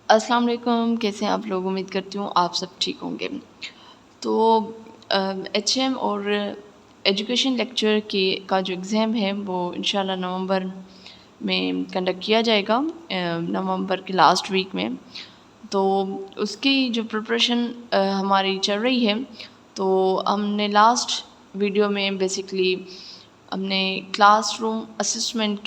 अस्सलाम वालेकुम, कैसे हैं आप लोग? उम्मीद करती हूँ आप सब ठीक होंगे। तो एचएम और एजुकेशन लेक्चर का जो एग्ज़ाम है वो इंशाल्लाह नवंबर में कंडक्ट किया जाएगा, नवंबर के लास्ट वीक में। तो उसकी जो प्रिपरेशन हमारी चल रही है, तो हमने लास्ट वीडियो में बेसिकली हमने क्लासरूम असेसमेंट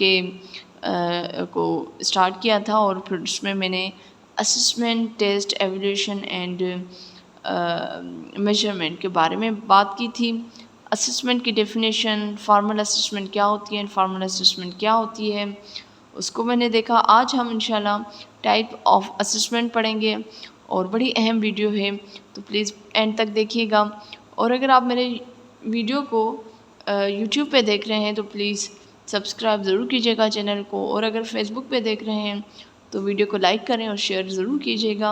को स्टार्ट किया था और फिर उसमें मैंने assessment, test, evaluation and measurement के बारे में बात की थी। असेसमेंट की डेफिनेशन, फॉर्मल असेसमेंट क्या होती है, इनफॉर्मल असेसमेंट क्या होती है, उसको मैंने देखा। आज हम इंशाल्लाह टाइप ऑफ असेसमेंट पढ़ेंगे और बड़ी अहम वीडियो है, तो प्लीज़ एंड तक देखिएगा। और अगर आप मेरे वीडियो को यूट्यूब पे देख रहे हैं तो प्लीज़ सब्सक्राइब ज़रूर कीजिएगा चैनल को, और अगर फेसबुक पे देख रहे हैं तो वीडियो को लाइक करें और शेयर ज़रूर कीजिएगा।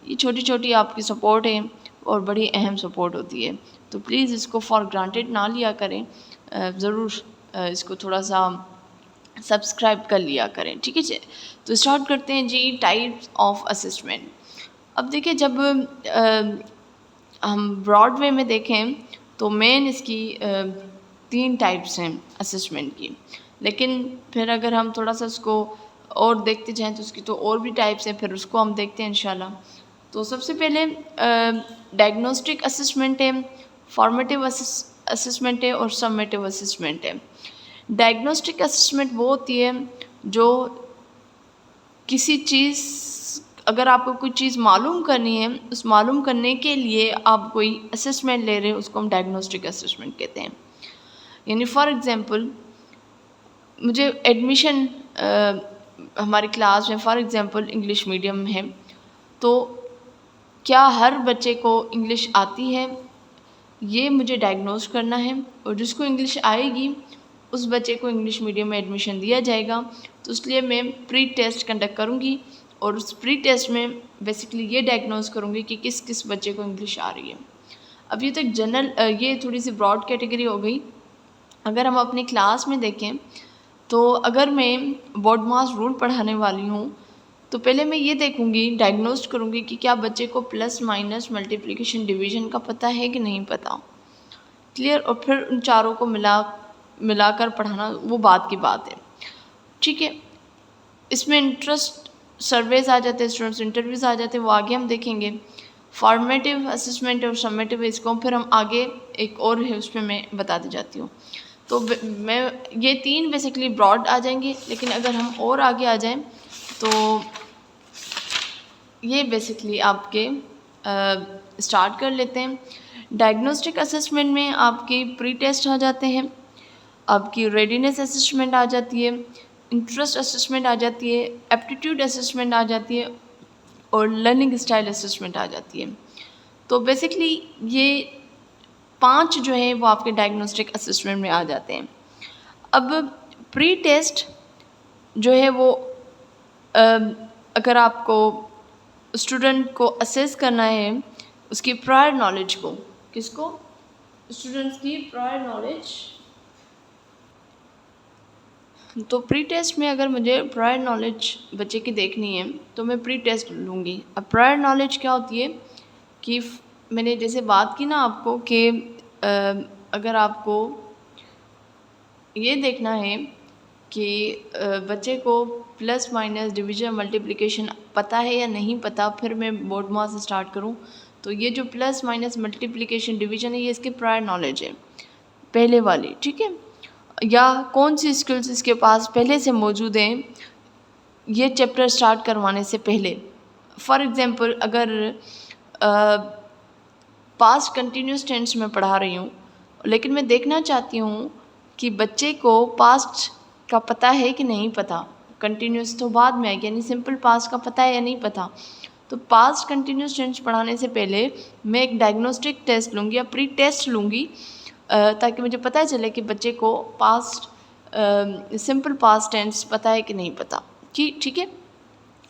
ये छोटी छोटी आपकी सपोर्ट है और बड़ी अहम सपोर्ट होती है, तो प्लीज़ इसको फॉर ग्रांटेड ना लिया करें, ज़रूर इसको थोड़ा सा सब्सक्राइब कर लिया करें, ठीक है जी। तो स्टार्ट करते हैं जी, टाइप्स ऑफ असेसमेंट। अब देखिए, जब हम ब्रॉड वे में देखें तो मेन इसकी 3 टाइप्स हैं असेसमेंट की, लेकिन फिर अगर हम थोड़ा सा उसको और देखते जाएं तो उसकी तो और भी टाइप्स हैं, फिर उसको हम देखते हैं इंशाल्लाह। तो सबसे पहले डायग्नोस्टिक असेसमेंट है, फॉर्मेटिव असेसमेंट है और समेटिव असेसमेंट है। डायग्नोस्टिक असेसमेंट वो होती है जो किसी चीज़, अगर आपको कोई चीज़ मालूम करनी है, उस मालूम करने के लिए आप कोई असेसमेंट ले रहे हैं, उसको हम डायग्नोस्टिक असेसमेंट कहते हैं। यानी फॉर एग्ज़ाम्पल, मुझे एडमिशन हमारी क्लास में फॉर एग्ज़ाम्पल इंग्लिश मीडियम है, तो क्या हर बच्चे को इंग्लिश आती है, ये मुझे डायग्नोस करना है। और जिसको इंग्लिश आएगी उस बच्चे को इंग्लिश मीडियम में एडमिशन दिया जाएगा। तो इसलिए मैं प्री टेस्ट कंडक्ट करूँगी और उस प्री टेस्ट में बेसिकली ये डायग्नोस करूँगी कि किस किस बच्चे को इंग्लिश आ रही है। अब ये तो एक जनरल, ये थोड़ी सी ब्रॉड कैटेगरी हो गई। अगर हम अपनी क्लास में देखें तो अगर मैं बोर्ड मास रूल पढ़ाने वाली हूँ तो पहले मैं ये देखूँगी, डायग्नोस्ट करूँगी कि क्या बच्चे को प्लस माइनस मल्टीप्लिकेशन डिवीज़न का पता है कि नहीं पता, क्लियर। और फिर उन चारों को मिलाकर पढ़ाना वो बात की बात है, ठीक है। इसमें इंटरेस्ट सर्वेज आ जाते हैं, स्टूडेंट्स इंटरव्यूज़ आ जाते हैं, वो आगे हम देखेंगे। फॉर्मेटिव असेसमेंट और समेटिव, इसको फिर हम आगे एक और है उसमें मैं बताती जाती हूँ। तो मैं ये 3 बेसिकली ब्रॉड आ जाएंगे, लेकिन अगर हम और आगे आ जाएं तो ये बेसिकली आपके स्टार्ट कर लेते हैं। डायग्नोस्टिक असेसमेंट में आपके प्री टेस्ट आ जाते हैं, आपकी रेडीनेस असेसमेंट आ जाती है, इंटरेस्ट असेसमेंट आ जाती है, एप्टीट्यूड असेसमेंट आ जाती है और लर्निंग स्टाइल असेसमेंट आ जाती है। तो बेसिकली ये 5 जो हैं वो आपके डायग्नोस्टिक असेसमेंट में आ जाते हैं। अब प्री टेस्ट जो है वो अगर आपको स्टूडेंट को असेस करना है उसकी प्रायर नॉलेज को, किसको? स्टूडेंट्स की प्रायर नॉलेज। तो प्री टेस्ट में अगर मुझे प्रायर नॉलेज बच्चे की देखनी है तो मैं प्री टेस्ट लूँगी। अब प्रायर नॉलेज क्या होती है कि मैंने जैसे बात की ना आपको कि अगर आपको ये देखना है कि बच्चे को प्लस माइनस डिवीजन मल्टीप्लिकेशन पता है या नहीं पता, फिर मैं बोर्ड मास से स्टार्ट करूं, तो ये जो प्लस माइनस मल्टीप्लिकेशन डिवीजन है ये इसकी प्रायर नॉलेज है पहले वाली, ठीक है। या कौन सी स्किल्स इसके पास पहले से मौजूद हैं ये चैप्टर स्टार्ट करवाने से पहले। फॉर एग्ज़ाम्पल, अगर पास्ट कंटिन्यूस टेंस में पढ़ा रही हूँ, लेकिन मैं देखना चाहती हूँ कि बच्चे को पास्ट का पता है कि नहीं पता, कंटिन्यूस तो बाद में आएगी, यानी सिंपल पास्ट का पता है या नहीं पता। तो पास्ट कंटिन्यूस टेंस पढ़ाने से पहले मैं एक डायग्नोस्टिक टेस्ट लूँगी या प्री टेस्ट लूँगी, ताकि मुझे पता चले कि बच्चे को पास्ट सिंपल पास्ट टेंस पता है कि नहीं पता, ठीक है।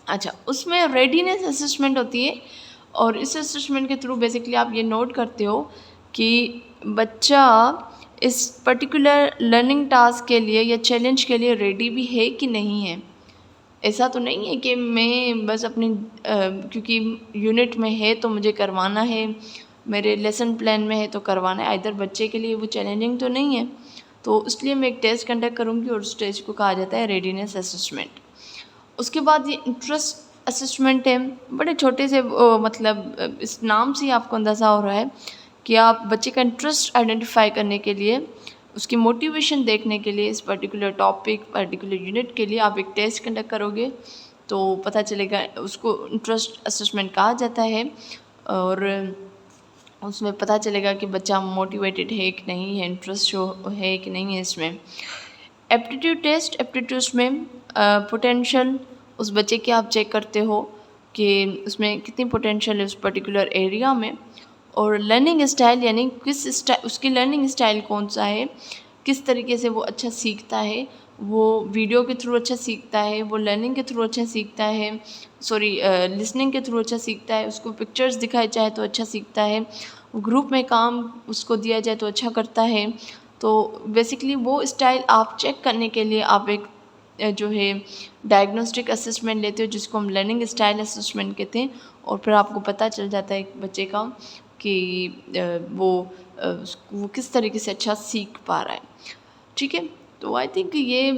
अच्छा, उसमें रेडीनेस असेसमेंट होती है और इस असेसमेंट के थ्रू बेसिकली आप ये नोट करते हो कि बच्चा इस पर्टिकुलर लर्निंग टास्क के लिए या चैलेंज के लिए रेडी भी है कि नहीं है, ऐसा तो नहीं है कि मैं बस अपनी क्योंकि यूनिट में है तो मुझे करवाना है, मेरे लेसन प्लान में है तो करवाना है। इधर बच्चे के लिए वो चैलेंजिंग तो नहीं है, तो इसलिए मैं एक टेस्ट कंडक्ट करूँगी और उस टेस्ट को कहा जाता है रेडीनेस असेसमेंट। उसके बाद ये इंटरेस्ट असेसमेंट है, बड़े छोटे से मतलब इस नाम से ही आपको अंदाज़ा हो रहा है कि आप बच्चे का इंटरेस्ट आइडेंटिफाई करने के लिए, उसकी मोटिवेशन देखने के लिए, इस पर्टिकुलर टॉपिक पर्टिकुलर यूनिट के लिए आप एक टेस्ट कंडक्ट करोगे तो पता चलेगा, उसको इंटरेस्ट असेसमेंट कहा जाता है। और उसमें पता चलेगा कि बच्चा मोटिवेटेड है कि नहीं है, इंटरेस्ट शो है कि नहीं है इसमें। एप्टीट्यूड टेस्ट, एप्टीट्यूड में पोटेंशियल उस बच्चे की आप चेक करते हो कि उसमें कितनी पोटेंशियल है उस पर्टिकुलर एरिया में। और लर्निंग स्टाइल यानी किस स्टाइल, उसकी लर्निंग स्टाइल कौन सा है, किस तरीके से वो अच्छा सीखता है, वो वीडियो के थ्रू अच्छा सीखता है, वो लर्निंग के थ्रू अच्छा सीखता है, सॉरी लिसनिंग के थ्रू अच्छा सीखता है, उसको पिक्चर्स दिखाए जाए तो अच्छा सीखता है, ग्रुप में काम उसको दिया जाए तो अच्छा करता है। तो बेसिकली वो स्टाइल आप चेक करने के लिए आप एक जो है डायग्नोस्टिक असेसमेंट लेते हो जिसको हम लर्निंग स्टाइल असेसमेंट कहते हैं। और फिर आपको पता चल जाता है बच्चे का कि वो किस तरीके से अच्छा सीख पा रहा है। ठीक है, तो आई थिंक ये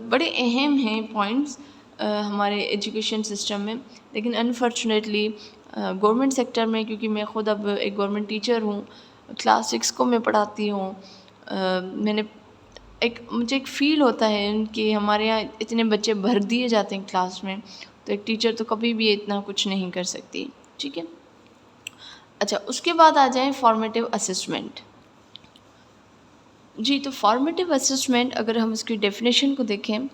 बड़े अहम हैं पॉइंट्स हमारे एजुकेशन सिस्टम में। लेकिन अनफॉर्चुनेटली गवर्नमेंट सेक्टर में, क्योंकि मैं ख़ुद अब एक गवर्नमेंट टीचर हूँ, क्लास 6 को मैं पढ़ाती हूँ, मैंने मुझे एक फ़ील होता है कि हमारे यहाँ इतने बच्चे भर दिए जाते हैं क्लास में, तो एक टीचर तो कभी भी इतना कुछ नहीं कर सकती। ठीक है, अच्छा उसके बाद आ जाए फॉर्मेटिव असेसमेंट। जी, तो फॉर्मेटिव असेसमेंट अगर हम इसकी डेफिनेशन को देखें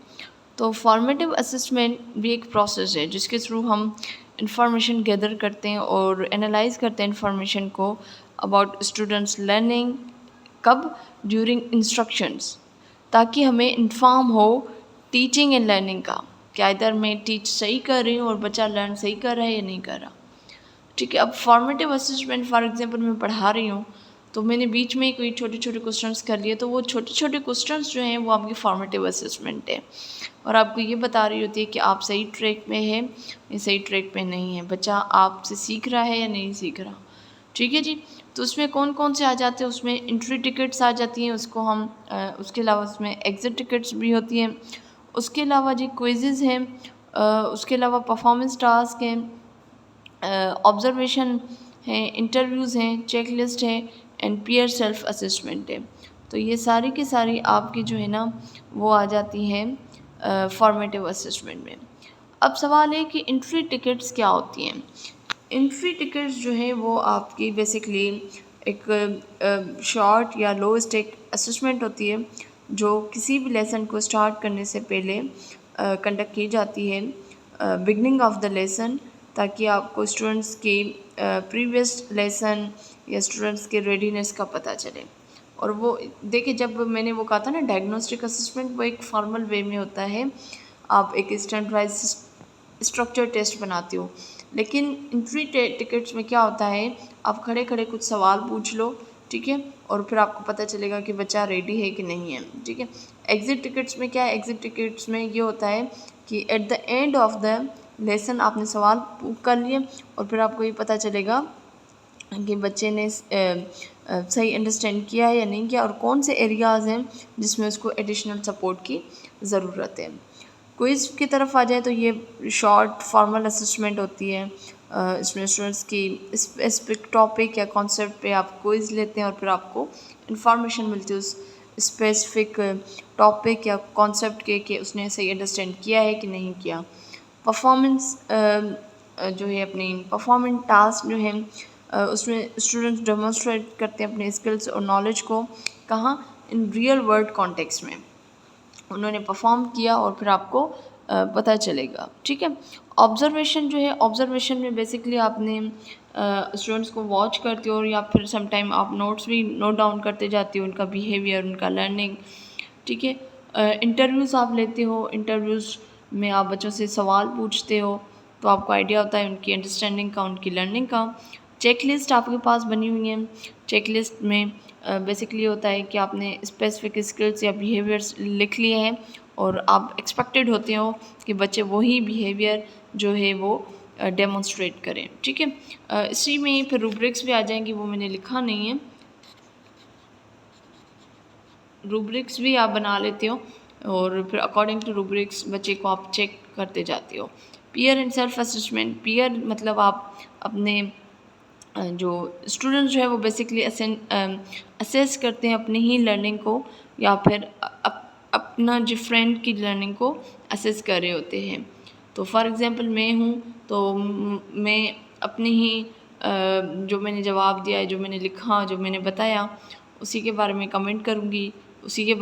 तो फॉर्मेटिव असेसमेंट भी एक प्रोसेस है जिसके थ्रू हम इंफॉर्मेशन गैदर करते हैं और एनालाइज करते हैं इंफॉर्मेशन को अबाउट स्टूडेंट्स लर्निंग। कब? ड्यूरिंग इंस्ट्रक्शंस, ताकि हमें इन्फॉर्म हो टीचिंग एंड लर्निंग का, क्या इधर मैं टीच सही कर रही हूँ और बच्चा लर्न सही कर रहा है या नहीं कर रहा। ठीक है, अब फॉर्मेटिव असेसमेंट फॉर एग्जांपल मैं पढ़ा रही हूँ तो मैंने बीच में ही कोई छोटे छोटे क्वेश्चंस कर लिए, तो वो छोटे छोटे क्वेश्चंस जो हैं वो आपकी फॉर्मेटिव असेसमेंट है और आपको ये बता रही होती है कि आप सही ट्रैक में हैं या सही ट्रैक पे नहीं है, बच्चा आपसे सीख रहा है या नहीं सीख रहा। ठीक है जी, तो उसमें कौन कौन से आ जाते हैं, उसमें एंट्री टिकट्स आ जाती हैं, उसको हम उसके अलावा उसमें एग्ज़िट टिकट्स भी होती हैं, उसके अलावा जी क्विज़ेज़ हैं, उसके अलावा परफॉर्मेंस टास्क हैं, ऑब्ज़र्वेशन हैं, इंटरव्यूज़ हैं, चेक लिस्ट है एंड पीयर सेल्फ असेसमेंट है। तो ये सारी की सारी आपकी जो है ना वो आ जाती हैं फॉर्मेटिव असेसमेंट में। अब सवाल है कि एंट्री टिकट्स क्या होती हैं। एंट्री टिकट्स जो है वो आपकी बेसिकली एक शॉर्ट या लो स्टेक असेसमेंट होती है जो किसी भी लेसन को स्टार्ट करने से पहले कंडक्ट की जाती है बिगनिंग ऑफ द लेसन, ताकि आपको स्टूडेंट्स की प्रीवियस लेसन या स्टूडेंट्स के रेडीनेस का पता चले। और वो देखिए, जब मैंने वो कहा था ना डायग्नोस्टिक असेसमेंट, वो एक फॉर्मल वे में होता है, आप एक स्टैंडर्डाइज स्ट्रक्चर टेस्ट बनाती हो। लेकिन एंट्री टिकट्स में क्या होता है, आप खड़े खड़े कुछ सवाल पूछ लो, ठीक है, और फिर आपको पता चलेगा कि बच्चा रेडी है कि नहीं है। ठीक है, एग्ज़िट टिकट्स में क्या है, एग्ज़िट टिकट्स में ये होता है कि at the end of the lesson आपने सवाल कर लिए और फिर आपको ये पता चलेगा कि बच्चे ने सही अंडरस्टैंड किया है या नहीं किया और कौन से एरियाज़ हैं जिसमें उसको एडिशनल सपोर्ट की ज़रूरत है। क्विज़ की तरफ आ जाए तो ये शॉर्ट फॉर्मल असेसमेंट होती है, इसमें स्टूडेंट्स की स्पेसिफिक टॉपिक या कॉन्सेप्ट पे आप क्विज़ लेते हैं और फिर आपको इन्फॉर्मेशन मिलती है उस स्पेसिफिक टॉपिक या कॉन्सेप्ट के कि उसने सही अंडरस्टैंड किया है कि नहीं किया। परफॉर्मेंस जो है अपनी परफॉर्मेंस टास्क जो है उसमें स्टूडेंट्स डेमोन्स्ट्रेट करते हैं अपने स्किल्स और नॉलेज को, कहाँ, इन रियल वर्ल्ड कॉन्टेक्स्ट में उन्होंने परफॉर्म किया और फिर आपको पता चलेगा। ठीक है, ऑब्जर्वेशन जो है, ऑब्जर्वेशन में बेसिकली आपने स्टूडेंट्स को वॉच करते हो या फिर सम टाइम आप नोट्स भी नोट डाउन करते जाते हो, उनका बिहेवियर, उनका लर्निंग। ठीक है, इंटरव्यूज़ आप लेते हो, इंटरव्यूज़ में आप बच्चों से सवाल पूछते हो तो आपको आइडिया होता है उनकी अंडरस्टैंडिंग का, उनकी लर्निंग का। चेक लिस्ट आपके पास बनी हुई है, चेक लिस्ट में बेसिकली होता है कि आपने स्पेसिफिक स्किल्स या बिहेवियर्स लिख लिए हैं और आप एक्सपेक्टेड होते हो कि बच्चे वही बिहेवियर जो है वो डेमोन्स्ट्रेट करें। ठीक है, इसी में फिर रूब्रिक्स भी आ जाएंगी, वो मैंने लिखा नहीं है। रूब्रिक्स भी आप बना लेते हो और फिर अकॉर्डिंग टू रूब्रिक्स बच्चे को आप चेक करते जाते हो। Peer and self assessment, peer मतलब आप अपने जो स्टूडेंट जो है वो बेसिकली असेस करते हैं अपनी ही लर्निंग को, या फिर अपना जो फ्रेंड की लर्निंग को असेस कर रहे होते हैं। तो फॉर एग्ज़ाम्पल मैं हूँ तो मैं अपनी ही जो मैंने जवाब दिया है, जो मैंने लिखा, जो मैंने बताया, उसी के बारे में कमेंट करूँगी, उसी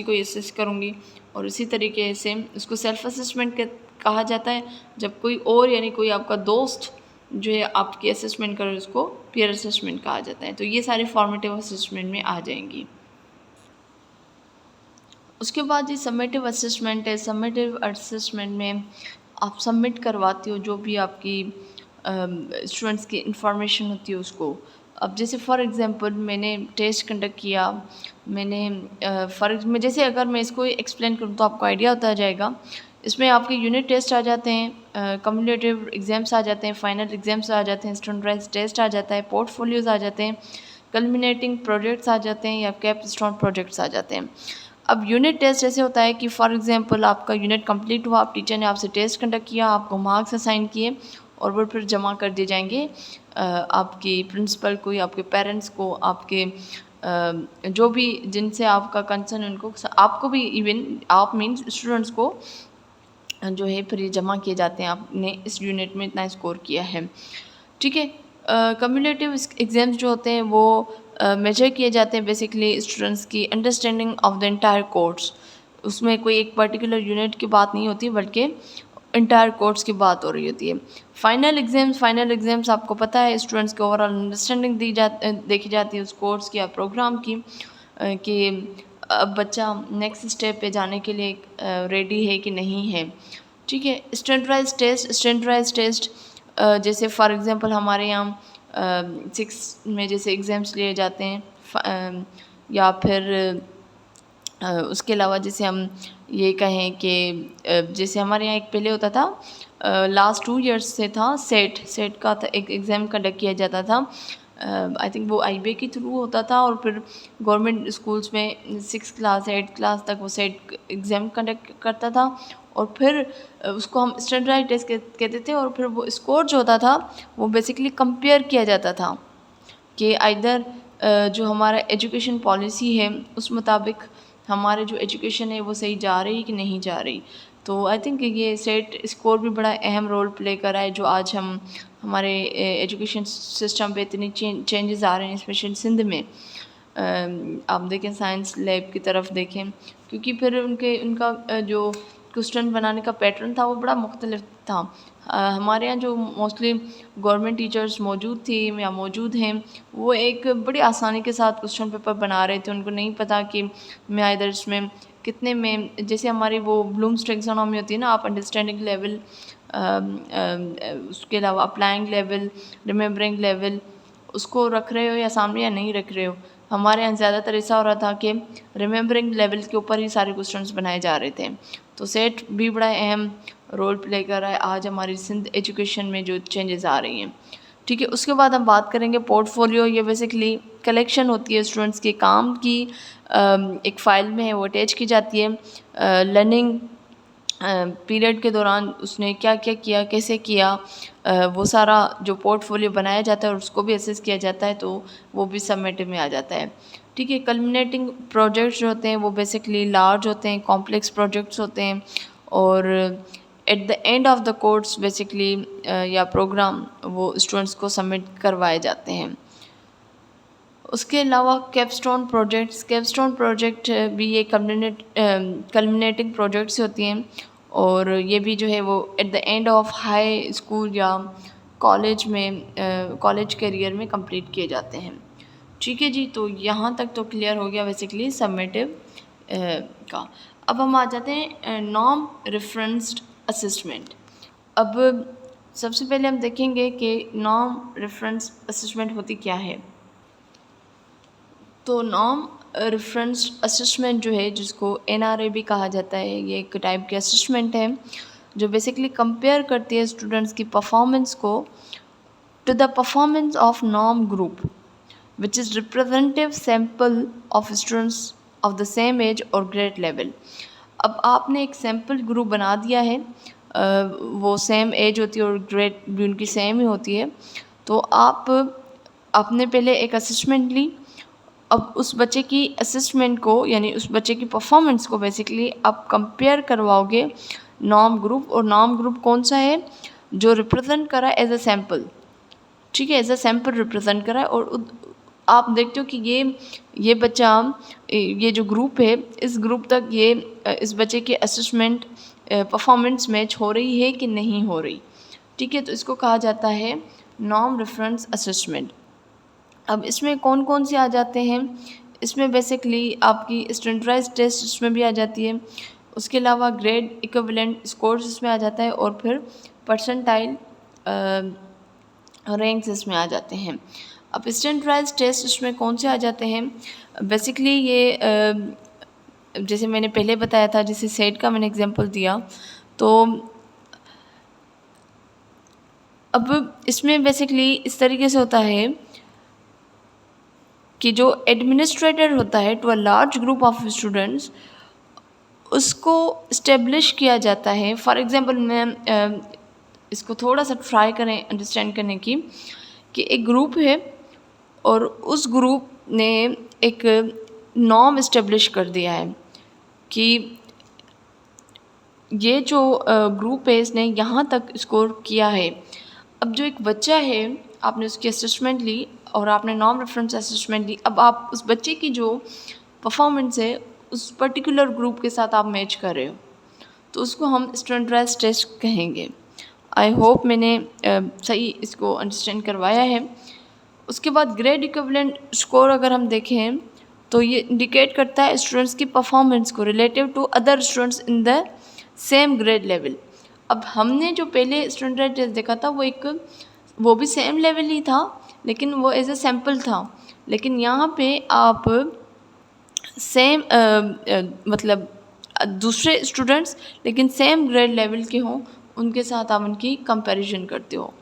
को असेस करूँगी। और उसी तरीके से उसको सेल्फ असेसमेंट कहा जाता है। जब कोई और यानी कोई आपका दोस्त जो है आपकी असेसमेंट करे, उसको पीयर असेसमेंट कहा जाता है। तो ये सारे फॉर्मेटिव असेसमेंट में आ जाएंगी। उसके बाद ये समेटिव असेसमेंट है। समेटिव असेसमेंट में आप सबमिट करवाती हो जो भी आपकी स्टूडेंट्स की इंफॉर्मेशन होती है उसको। अब जैसे फॉर एग्ज़ाम्पल मैंने टेस्ट कंडक्ट किया, मैं जैसे अगर मैं इसको एक्सप्लेन करूँ तो आपको आइडिया होता जाएगा। इसमें आपके यूनिट टेस्ट आ जाते हैं, कम्युलेटिव एग्ज़ाम्स आ जाते हैं, फाइनल एग्ज़ाम्स आ जाते हैं, स्टैंडर्डाइज्ड टेस्ट आ जाता है, पोर्टफोलियोज़ आ जाते हैं, कल्मिनेटिंग प्रोजेक्ट्स आ जाते हैं, या कैपस्टोन प्रोजेक्ट्स आ जाते हैं। अब यूनिट टेस्ट ऐसे होता है कि फॉर एग्ज़ाम्पल आपका यूनिट कंप्लीट हुआ, आप टीचर ने आपसे टेस्ट कंडक्ट किया, आपको मार्क्स असाइन किए और वो फिर जमा कर दिए जाएंगे आपकी प्रिंसिपल को या आपके पेरेंट्स को, आपके जो भी जिनसे आपका कंसर्न उनको, आपको भी, इवन आप मीन्स स्टूडेंट्स को जो है फिर ये जमा किए जाते हैं, आपने इस यूनिट में इतना स्कोर किया है। ठीक है, कम्युलेटिव एग्ज़ाम्स जो होते हैं वो मेजर किए जाते हैं बेसिकली स्टूडेंट्स की understanding of the entire course. उसमें कोई एक पर्टिकुलर यूनिट की बात नहीं होती बल्कि इंटायर कोर्स की बात हो रही होती है। फाइनल एग्ज़ाम्स आपको पता है स्टूडेंट्स की ओवरऑल अंडरस्टैंडिंग देखी जाती है उस कोर्स की या प्रोग्राम की, कि अब बच्चा नेक्स्ट स्टेप पे जाने के लिए रेडी है कि नहीं है। ठीक है, स्टैंडर्डाइज्ड टेस्ट जैसे फॉर एग्ज़ाम्पल हमारे यहाँ 6 में जैसे एग्ज़ाम्स लिए जाते हैं, या फिर उसके अलावा जैसे हम ये कहें कि जैसे हमारे यहाँ एक पहले होता था, लास्ट 2 इयर्स से था, सेट का था, एक एग्ज़ाम कंडक्ट किया जाता था। आई थिंक वो आईबीए के थ्रू होता था और फिर गवर्नमेंट स्कूल्स में 6 क्लास 8 क्लास तक वो सेट एग्ज़ाम कंडक्ट करता था और फिर उसको हम स्टैंडर्डाइज्ड टेस्ट कहते थे। और फिर वो स्कोर जो होता था वो बेसिकली कंपेयर किया जाता था कि आइदर जो हमारा एजुकेशन पॉलिसी है उस मुताबिक हमारे जो एजुकेशन है वो सही जा रही कि नहीं जा रही। तो आई थिंक ये सेट स्कोर भी बड़ा अहम रोल प्ले कर रहा है जो आज हम हमारे एजुकेशन सिस्टम पे इतनी चेंजेस आ रहे हैं, स्पेशली सिंध में। आप देखें साइंस लैब की तरफ देखें, क्योंकि फिर उनका जो क्वेश्चन बनाने का पैटर्न था वो बड़ा मुख्तलिफ था। हमारे यहाँ जो मोस्टली गवर्नमेंट टीचर्स मौजूद थी या मौजूद हैं, वो एक बड़ी आसानी के साथ क्वेश्चन पेपर बना रहे थे। उनको नहीं पता कि मैं इधर इसमें कितने में, जैसे हमारी वो ब्लूम्स टैक्सोनॉमी होती है ना, आप अंडरस्टैंडिंग लेवल, उसके अलावा अप्लाइंग लेवल, रिमेंबरिंग लेवल, उसको रख रहे हो या सामने या नहीं रख रहे हो। हमारे यहाँ ज़्यादातर ऐसा हो रहा था कि रिमेंबरिंग लेवल के ऊपर ही सारे क्वेश्चंस बनाए जा रहे थे। तो सेट भी बड़ा अहम रोल प्ले कर रहा है आज हमारी सिंध एजुकेशन में जो चेंजेस आ रही हैं। ठीक है, उसके बाद हम बात करेंगे पोर्टफोलियो। ये बेसिकली कलेक्शन होती है स्टूडेंट्स के काम की, एक फ़ाइल में है वो अटैच की जाती है। लर्निंग पीरियड के दौरान उसने क्या क्या किया, कैसे किया, वो सारा जो पोर्टफोलियो बनाया जाता है और उसको भी असेस किया जाता है, तो वो भी सबमिटिव में आ जाता है। ठीक है, कल्मिनेटिंग प्रोजेक्ट्स जो होते हैं वो बेसिकली लार्ज होते हैं, कॉम्प्लेक्स प्रोजेक्ट्स होते हैं और at the end of the course basically या प्रोग्राम वो स्टूडेंट्स को सबमिट करवाए जाते हैं। उसके अलावा कैपस्टोन प्रोजेक्ट भी ये कल्मिनेटिंग प्रोजेक्ट्स होती हैं और ये भी जो है वो at the end of high school या कॉलेज में कॉलेज करियर में कंप्लीट किए जाते हैं। ठीक है जी, तो यहाँ तक तो क्लियर हो गया बेसिकली सबमिटिव का। अब हम आ जाते हैं नॉर्म रेफरेंस्ड असेसमेंट। अब सबसे पहले हम देखेंगे कि नॉर्म रेफरेंस असेसमेंट होती क्या है। तो नॉर्म रेफरेंस असेसमेंट जो है, जिसको NRA भी कहा जाता है, ये एक टाइप की असेसमेंट है जो बेसिकली कंपेयर करती है स्टूडेंट्स की परफॉर्मेंस को to the performance of norm group which is representative sample of students of the same age और grade level। अब आपने एक सैम्पल ग्रुप बना दिया है, वो सेम एज होती है और ग्रेड भी उनकी सेम ही होती है। तो आपने पहले एक असेसमेंट ली, अब उस बच्चे की असेसमेंट को यानी उस बच्चे की परफॉर्मेंस को बेसिकली आप कंपेयर करवाओगे नॉर्म ग्रुप। और नॉर्म ग्रुप कौन सा है? जो रिप्रेजेंट करा एज अ सैम्पल, ठीक है, एज अ सैम्पल रिप्रेजेंट करा है। और आप देखते हो कि ये बच्चा, ये जो ग्रुप है, इस ग्रुप तक ये इस बच्चे की असेसमेंट परफॉर्मेंस मैच हो रही है कि नहीं हो रही, ठीक है। तो इसको कहा जाता है नॉर्म रेफरेंस असेसमेंट। अब इसमें कौन कौन से आ जाते हैं? इसमें बेसिकली आपकी स्टैंडर्डाइज्ड टेस्ट इसमें भी आ जाती है, उसके अलावा ग्रेड इक्विवेलेंट स्कोर्स इसमें आ जाता है, और फिर परसेंटाइल रैंक्स इसमें आ जाते हैं। अब स्टैंडर्डाइज्ड टेस्ट इसमें कौन से आ जाते हैं? बेसिकली ये जैसे मैंने पहले बताया था, जैसे सेट का मैंने एग्जांपल दिया, तो अब इसमें बेसिकली इस तरीके से होता है कि जो एडमिनिस्ट्रेटर होता है to a large group of students, उसको इस्टेब्लिश किया जाता है। फॉर एग्जांपल मैं इसको थोड़ा सा ट्राई करें अंडरस्टैंड करने की, कि एक ग्रुप है और उस ग्रुप ने एक नॉर्म इस्टेब्लिश कर दिया है कि ये जो ग्रुप है इसने यहाँ तक स्कोर किया है। अब जो एक बच्चा है, आपने उसकी असेसमेंट ली और आपने नॉर्म रेफरेंस असेसमेंट ली, अब आप उस बच्चे की जो परफॉर्मेंस है उस पर्टिकुलर ग्रुप के साथ आप मैच कर रहे हो, तो उसको हम स्टैंडर्डाइज्ड टेस्ट कहेंगे। आई होप मैंने सही इसको अंडरस्टैंड करवाया है। उसके बाद ग्रेड इक्विवेलेंट स्कोर अगर हम देखें तो ये इंडिकेट करता है स्टूडेंट्स की परफॉर्मेंस को relative to other students in the same grade level. अब हमने जो पहले स्टैंडर्ड टेस्ट देखा था वो भी सेम लेवल ही था, लेकिन वो एज ए सैम्पल था। लेकिन यहाँ पे आप सेम मतलब दूसरे स्टूडेंट्स लेकिन सेम ग्रेड लेवल के हों, उनके साथ आप उनकी कंपैरिजन करते हो।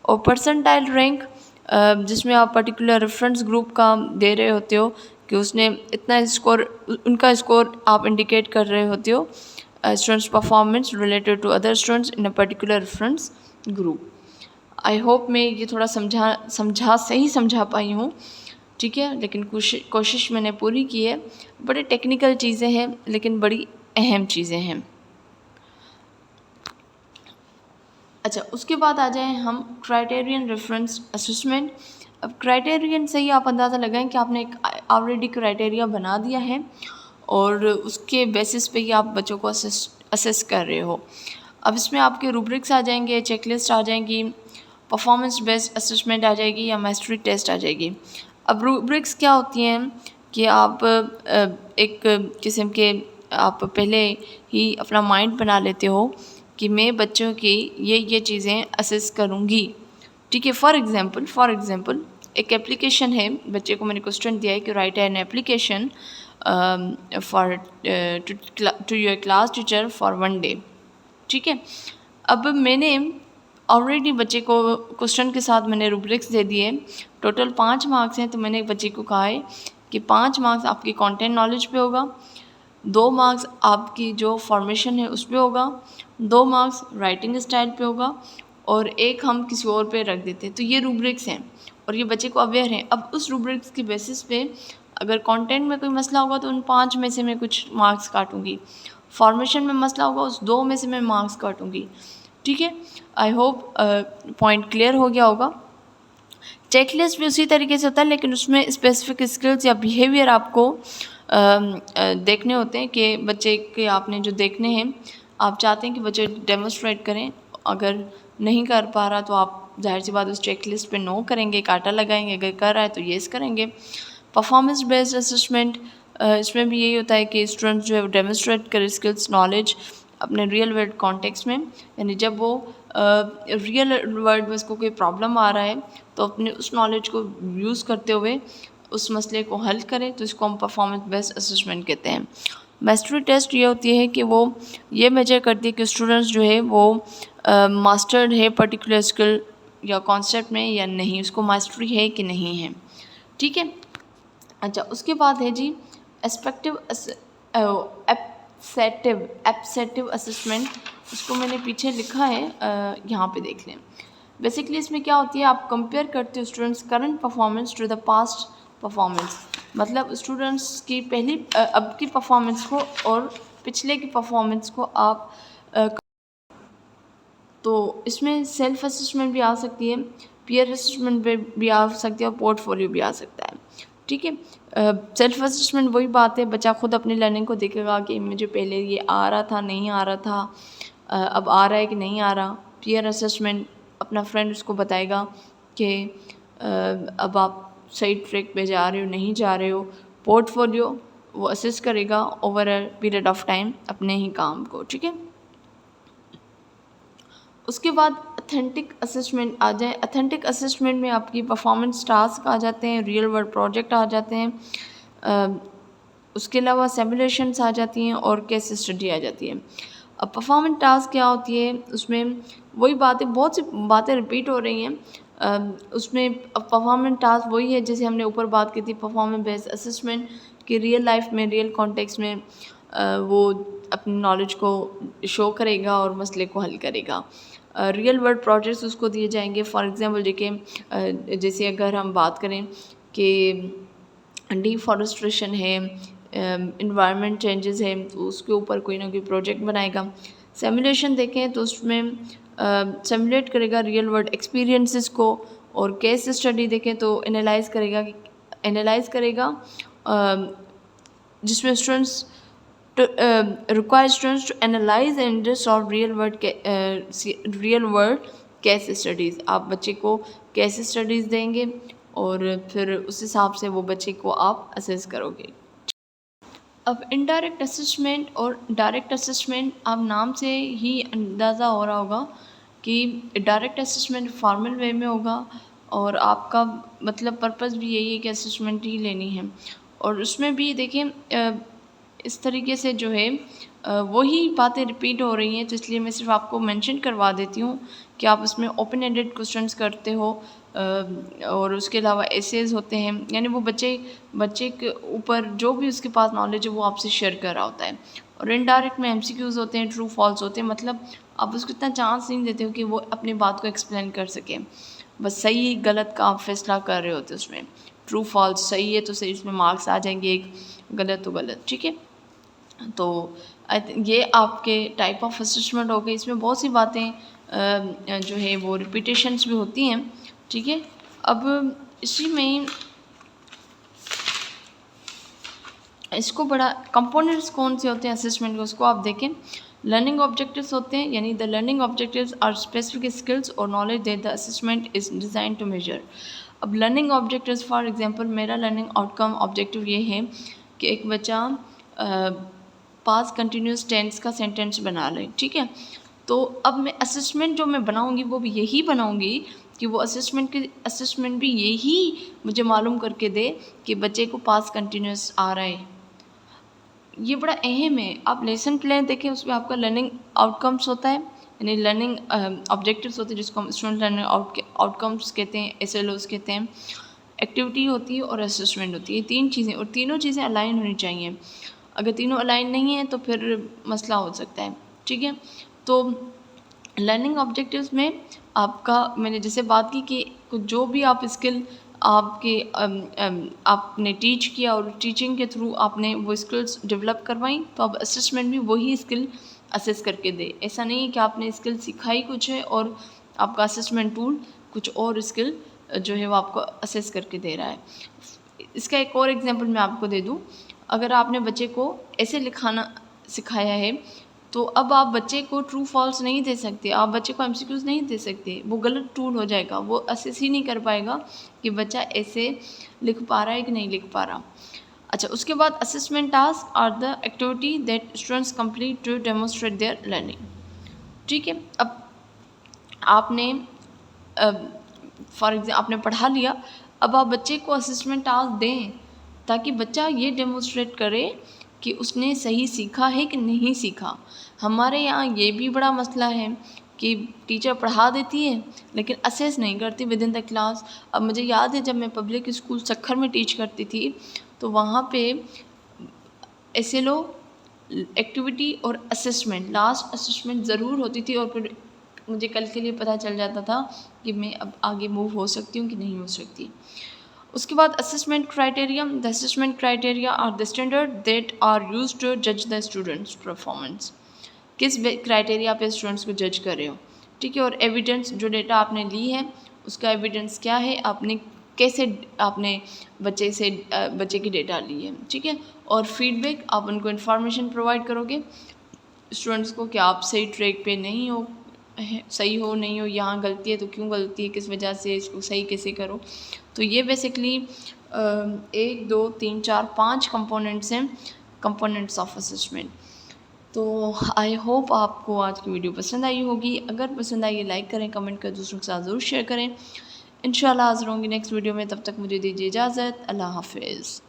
और परसेंटाइल रैंक, जिसमें आप पर्टिकुलर रेफरेंस ग्रुप का दे रहे होते हो कि उसने इतना स्कोर, उनका स्कोर आप इंडिकेट कर रहे होते हो students performance related to other students in a particular reference group. I hope मैं ये थोड़ा सही समझा पाई हूँ, ठीक है, लेकिन कोशिश मैंने पूरी की है। बड़े टेक्निकल चीज़ें हैं लेकिन बड़ी अहम चीज़ें हैं। अच्छा, उसके बाद आ जाएं हम क्राइटेरियन रेफरेंस असेसमेंट। अब क्राइटेरियन से ही आप अंदाज़ा लगाएं कि आपने एक ऑलरेडी क्राइटेरिया बना दिया है और उसके बेसिस पे ही आप बच्चों को असेस कर रहे हो। अब इसमें आपके रूब्रिक्स आ जाएंगे, चेकलिस्ट आ जाएंगी, परफॉर्मेंस बेस्ड असेसमेंट आ जाएगी या मास्टरी टेस्ट आ जाएगी। अब रूब्रिक्स क्या होती हैं कि आप एक किस्म के आप पहले ही अपना माइंड बना लेते हो कि मैं बच्चों की ये चीज़ें असेस करूँगी, ठीक है। फॉर एग्ज़ाम्पल एक एप्लीकेशन है, बच्चे को मैंने क्वेश्चन दिया है कि write an application for to your class teacher for 1 day, ठीक है। अब मैंने ऑलरेडी बच्चे को क्वेश्चन के साथ मैंने रूब्रिक्स दे दिए, टोटल 5 मार्क्स हैं, तो मैंने बच्चे को कहा है कि 5 मार्क्स आपकी कंटेंट नॉलेज पे होगा, 2 मार्क्स आपकी जो फॉर्मेशन है उस पर होगा, 2 मार्क्स राइटिंग स्टाइल पे होगा और 1 हम किसी और पे रख देते हैं। तो ये रूब्रिक्स हैं और ये बच्चे को अवेयर हैं। अब उस रूब्रिक्स की बेसिस पे अगर कंटेंट में कोई मसला होगा तो उन 5 में से मैं कुछ मार्क्स काटूंगी, फॉर्मेशन में मसला होगा उस 2 में से मैं मार्क्स काटूंगी, ठीक है। आई होप पॉइंट क्लियर हो गया होगा। चेकलिस्ट भी उसी तरीके से होता है, लेकिन उसमें स्पेसिफिक स्किल्स या बिहेवियर आपको देखने होते हैं कि बच्चे के आपने जो देखने हैं, आप चाहते हैं कि बच्चे डेमोस्ट्रेट करें। अगर नहीं कर पा रहा तो आप जाहिर सी बात उस चेकलिस्ट पे नो करेंगे, काटा लगाएंगे, अगर कर रहा है तो येस करेंगे। परफॉर्मेंस बेस्ड असेसमेंट, इसमें भी यही होता है कि स्टूडेंट जो है डेमोस्ट्रेट करे स्किल्स नॉलेज अपने रियल वर्ल्ड कॉन्टेक्स्ट में, यानी जब वो रियल वर्ल्ड में उसको कोई प्रॉब्लम आ रहा है तो अपने उस नॉलेज को यूज़ करते हुए उस मसले को हल करें, तो इसको हम परफॉर्मेंस बेस्ड असेसमेंट कहते हैं। मास्टरी टेस्ट ये होती है कि वो ये मेजर करती है कि स्टूडेंट्स जो है वो मास्टर्ड है पर्टिकुलर स्किल या कॉन्सेप्ट में या नहीं, उसको मास्टरी है कि नहीं है, ठीक है। अच्छा, उसके बाद है जी एप्सेटिव असेसमेंट। उसको मैंने पीछे लिखा है, यहाँ पे देख लें। बेसिकली इसमें क्या होती है, आप कंपेयर करते हो students current performance to the past performance. मतलब स्टूडेंट्स की अब की परफॉर्मेंस को और पिछले की परफॉर्मेंस को आप तो इसमें सेल्फ असेसमेंट भी आ सकती है, पीयर असेसमेंट भी आ सकती है और पोर्टफोलियो भी आ सकता है, ठीक है। सेल्फ असेसमेंट वही बात है, बच्चा खुद अपनी लर्निंग को देखेगा कि मुझे पहले ये आ रहा था, नहीं आ रहा था, अब आ रहा है कि नहीं आ रहा। पीयर असेसमेंट अपना फ्रेंड उसको बताएगा कि अब आप सही ट्रैक पे जा रहे हो, नहीं जा रहे हो। पोर्टफोलियो वो असेस करेगा over a period of time अपने ही काम को, ठीक है। उसके बाद अथेंटिक असेसमेंट आ जाए। अथेंटिक असेसमेंट में आपकी परफॉर्मेंस टास्क आ जाते हैं, रियल वर्ल्ड प्रोजेक्ट आ जाते हैं, उसके अलावा सिमुलेशंस आ जाती हैं और केस स्टडी आ जाती है। अब परफॉर्मेंस टास्क क्या होती है, उसमें वही बातें, बहुत सी बातें रिपीट हो रही हैं। उसमें परफॉर्मेंस टास्क वही है जैसे हमने ऊपर बात की थी, परफॉर्मेंस बेस्ड असेसमेंट कि रियल लाइफ में, रियल कॉन्टेक्स्ट में वो अपनी नॉलेज को शो करेगा और मसले को हल करेगा। रियल वर्ल्ड प्रोजेक्ट्स उसको दिए जाएंगे। फॉर एग्ज़ाम्पल देखिए, जैसे अगर हम बात करें कि डिफॉरेस्ट्रेशन है, इन्वायरमेंट चेंजेस है, तो उसके ऊपर कोई ना कोई प्रोजेक्ट बनाएगा। सिमुलेशन देखें तो उसमें सिमुलेट करेगा रियल वर्ल्ड एक्सपीरियंसेस को, और केस स्टडी देखें तो एनालाइज करेगा जिसमें students require students to analyze and solve real world case studies. आप बच्चे को केस स्टडीज़ देंगे और फिर उस हिसाब से वो बच्चे को आप असेस करोगे। अब इनडायरेक्ट असेसमेंट और डायरेक्ट असेसमेंट, आप नाम से ही अंदाज़ा हो रहा होगा कि डायरेक्ट असेसमेंट फॉर्मल वे में होगा और आपका मतलब पर्पस भी यही है कि असेसमेंट ही लेनी है। और उसमें भी देखिए इस तरीके से जो है वही बातें रिपीट हो रही हैं, तो इसलिए मैं सिर्फ आपको मेंशन करवा देती हूँ कि आप उसमें ओपन एंडेड क्वेश्चंस करते हो और उसके अलावा एसेज होते हैं, यानी वो बच्चे के ऊपर जो भी उसके पास नॉलेज है वो आपसे शेयर कर रहा होता है। और इनडायरेक्ट में एमसीक्यूज़ होते हैं, ट्रू फॉल्स होते हैं, मतलब आप उसको इतना चांस नहीं देते हो कि वो अपनी बात को एक्सप्लेन कर सके, बस सही गलत का आप फैसला कर रहे होते हो उसमें। ट्रू फॉल्स, सही है तो सही, उसमें मार्क्स आ जाएंगे, एक गलत तो गलत, ठीक है। तो ये आपके टाइप ऑफ असेसमेंट हो गए। इसमें बहुत सी बातें जो है वो रिपीटेशंस भी होती हैं, ठीक है। अब इसी में इसको बड़ा कंपोनेंट्स कौन से होते हैं असेसमेंट के, उसको आप देखें। लर्निंग ऑब्जेक्टिव्स होते हैं, यानी the learning objectives are specific skills और knowledge that the assessment is design to measure. अब लर्निंग ऑब्जेक्टिव्स, फॉर एग्जांपल मेरा लर्निंग आउटकम ऑब्जेक्टिव ये है कि एक बच्चा पास्ट कंटिन्यूस टेंस का सेंटेंस बना ले, ठीक है। तो अब मैं असेसमेंट जो मैं बनाऊंगी वो भी यही बनाऊंगी कि वो असेसमेंट भी यही मुझे मालूम करके दे कि बच्चे को पास्ट कंटिन्यूस आ रहा है। ये बड़ा अहम है। आप लेसन प्लान देखें, उसमें आपका लर्निंग आउटकम्स होता है, यानी लर्निंग ऑब्जेक्टिव्स होते हैं जिसको हम स्टूडेंट लर्निंग आउटकम्स कहते हैं, SLOs कहते हैं। एक्टिविटी होती है और असेसमेंट होती है, तीन चीज़ें, और तीनों चीज़ें अलाइन होनी चाहिए। अगर तीनों अलाइन नहीं है तो फिर मसला हो सकता है, ठीक है। तो लर्निंग ऑब्जेक्टिव्स में आपका, मैंने जैसे बात की कि जो भी आप स्किल आपने टीच किया और टीचिंग के थ्रू आपने वो स्किल्स डेवलप करवाई, तो अब असेसमेंट भी वही स्किल असेस करके दे। ऐसा नहीं है कि आपने स्किल सिखाई कुछ है और आपका असेसमेंट टूल कुछ और स्किल जो है वो आपको असेस करके दे रहा है। इसका एक और एग्जांपल मैं आपको दे दूं। अगर आपने बच्चे को ऐसे लिखाना सिखाया है तो अब आप बच्चे को ट्रू फॉल्स नहीं दे सकते, आप बच्चे को MCQs नहीं दे सकते, वो गलत टूल हो जाएगा, वो असेस ही नहीं कर पाएगा कि बच्चा ऐसे लिख पा रहा है कि नहीं लिख पा रहा। अच्छा, उसके बाद assessment task are the activity that students complete to demonstrate their learning, ठीक है। अब आपने फॉर एग्जाम्पल आपने पढ़ा लिया, अब आप बच्चे को असेसमेंट टास्क दें ताकि बच्चा ये डेमोस्ट्रेट करे कि उसने सही सीखा है कि नहीं सीखा। हमारे यहाँ ये भी बड़ा मसला है कि टीचर पढ़ा देती है लेकिन असेस नहीं करती विद इन द क्लास। अब मुझे याद है जब मैं पब्लिक स्कूल सक्खर में टीच करती थी तो वहाँ पे SLO एक्टिविटी और असेसमेंट, लास्ट असेसमेंट ज़रूर होती थी और फिर मुझे कल के लिए पता चल जाता था कि मैं अब आगे मूव हो सकती हूँ कि नहीं हो सकती। उसके बाद assessment criteria. The assessment criteria are the standard that are used to जज द स्टूडेंट्स परफॉर्मेंस। किस क्राइटेरिया पे स्टूडेंट्स को जज कर रहे हो, ठीक है। और एविडेंस, जो डेटा आपने ली है उसका एविडेंस क्या है, आपने कैसे आपने बच्चे की डेटा ली है, ठीक है। और फीडबैक, आप उनको इन्फॉर्मेशन प्रोवाइड करोगे स्टूडेंट्स को कि आप सही ट्रैक पे नहीं हो, सही हो नहीं हो, यहाँ गलती है तो क्यों गलती है, किस वजह से, इसको सही कैसे करो। तो ये बेसिकली 1 2 3 4 5 कंपोनेंट्स हैं, कंपोनेंट्स ऑफ असेसमेंट। तो आई होप आपको आज की वीडियो पसंद आई होगी। अगर पसंद आई लाइक करें, कमेंट कर दूसरों के साथ ज़रूर शेयर करें। इंशाल्लाह हाज़िर होंगी नेक्स्ट वीडियो में, तब तक मुझे दीजिए इजाज़त। अल्लाह हाफ़िज़।